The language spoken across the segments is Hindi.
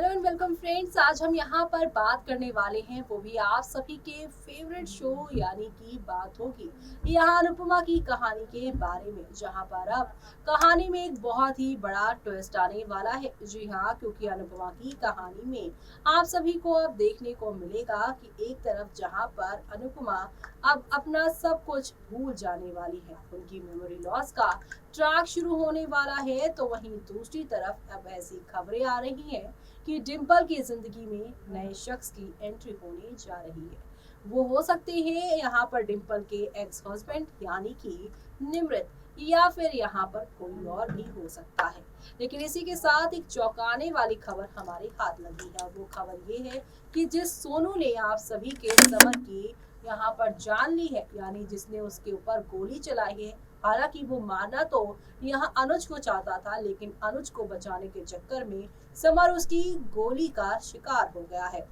Hello and welcome friends. आज हम यहाँ पर बात करने वाले हैं, वो भी आप सभी के फेवरेट शो यानी कि बात होगी यहाँ अनुपमा की कहानी के बारे में, जहाँ पर अब कहानी में एक बहुत ही बड़ा ट्विस्ट आने वाला है। जी हाँ, क्योंकि अनुपमा की कहानी में आप सभी को अब देखने को मिलेगा कि एक तरफ जहाँ पर अनुपमा अब अपना सब कुछ भूल जाने वाली है, उनकी मेमोरी लॉस का ट्रैक शुरू होने वाला है, तो वहीं दूसरी तरफ अब ऐसी खबरें आ रही हैं कि डिम्पल की जिंदगी में नए शख्स की एंट्री होने जा रही है। वो हो सकते हैं यहाँ पर डिम्पल के एक्स हस्बैंड यानी कि निमृत, या फिर यहाँ पर कोई और भी हो सकता है। लेकिन इसी के साथ एक चौंकाने वाली खबर हमारे हाथ लगी है, और वो खबर ये है कि जिस सोनू ने आप सभी के समर की यहाँ पर जान ली है, यानी जिसने उसके ऊपर गोली चलाई है, हालांकि वो मारना तो यहाँ अनुज को चाहता था, लेकिन अनुज को बचाने के चक्कर में समर उसकी गोली का शिकार हो गया है।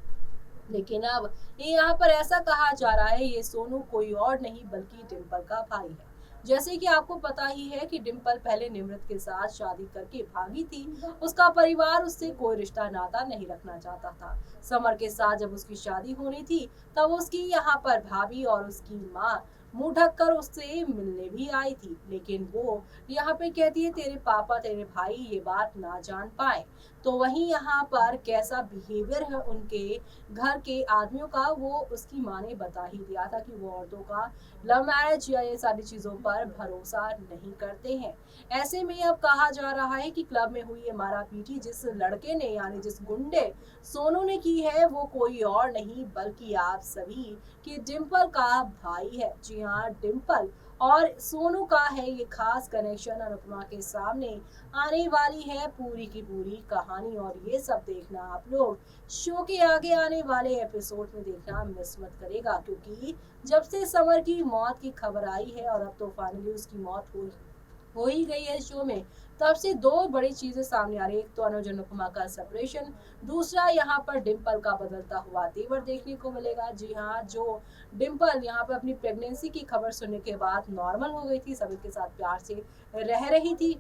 लेकिन अब ये यहाँ पर ऐसा कहा जा रहा है ये सोनू कोई और नहीं बल्कि डिम्पल का भाई है। जैसे कि आपको पता ही है कि डिम्पल पहले निमृत के साथ शादी करके भागी थी। उसका परिवार उससे कोई रिश्ता नाता नहीं रखना चाहता था। समर के साथ जब उसकी शादी होनी थी, तब उसकी यहाँ पर भाभी और उसकी माँ मुंह ढक कर उससे मिलने भी आई थी, लेकिन वो यहाँ पे कहती है तेरे पापा तेरे भाई ये बात ना जान पाए। तो वहीं यहाँ पर कैसा बिहेवियर है उनके घर के आदमियों का, वो उसकी माँ ने बता ही दिया था कि वो औरतों का लव मैरिज या ये सारी चीजों पर भरोसा नहीं करते हैं। ऐसे में अब कहा जा रहा है कि क्लब में हुई ये मारापीटी जिस लड़के ने यानी जिस गुंडे सोनू ने की है, वो कोई और नहीं बल्कि आप सभी कि डिम्पल का भाई है। जी हाँ, डिम्पल और सोनू का है ये खास कनेक्शन। अनुपमा के सामने आने वाली है पूरी की पूरी कहानी, और ये सब देखना आप लोग शो के आगे आने वाले एपिसोड में देखना मिस मत करेगा, क्योंकि जब से समर की मौत की खबर आई है और अब तो फाइनली उसकी मौत हो ही गई है शो में, तब से दो बड़ी चीजें सामने आ रही है। एक तो अनुज अनुपमा का सेपरेशन, दूसरा यहाँ पर डिम्पल का बदलता हुआ तेवर देखने को मिलेगा। जी हाँ, जो डिम्पल यहाँ पर अपनी प्रेगनेंसी की खबर सुनने के बाद नॉर्मल हो गई थी, सभी के साथ प्यार से रह रही थी,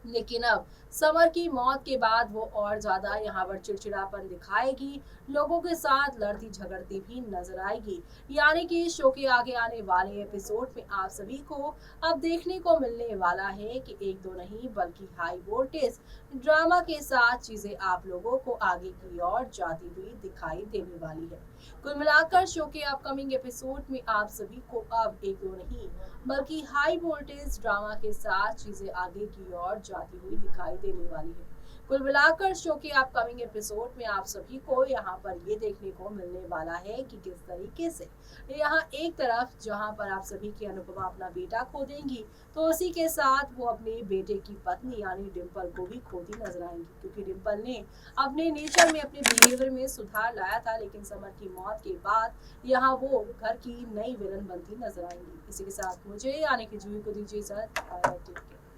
लेकिन अब समर की मौत के बाद वो और ज्यादा यहाँ पर चिड़चिड़ापन दिखाएगी, लोगों के साथ लड़ती झगड़ती भी नजर आएगी। यानी कि शो के आगे आने वाले एपिसोड में आप सभी को अब देखने को मिलने वाला है कि एक दो नहीं बल्कि हाई वोल्टेज ड्रामा के साथ चीजें आप लोगों को आगे की ओर जाती हुई दिखाई देने वाली है। कुल मिलाकर शो के अपकमिंग एपिसोड में आप सभी को अब एक दो नहीं बल्कि हाई वोल्टेज ड्रामा के साथ चीजें आगे की ओर जाती हुई दिखाई देने वाली है। कुल मिलाकर शो के अपकमिंग एपिसोड में आप सभी को यहाँ पर ये देखने को मिलने वाला है कि किस तरीके से यहाँ एक तरफ जहाँ पर आप सभी की अनुपमा अपना बेटा खो देंगी, तो उसी के साथ वो अपने बेटे की पत्नी यानी डिम्पल को भी खोती नजर आएंगी, क्योंकि डिम्पल ने अपने नेचर में अपने बिहेवियर में सुधार लाया था, लेकिन समर की मौत के बाद यहाँ वो घर की नई विलन बनती नजर आएंगी। इसी के साथ मुझे आने की जूही को दीजिए इजाजत।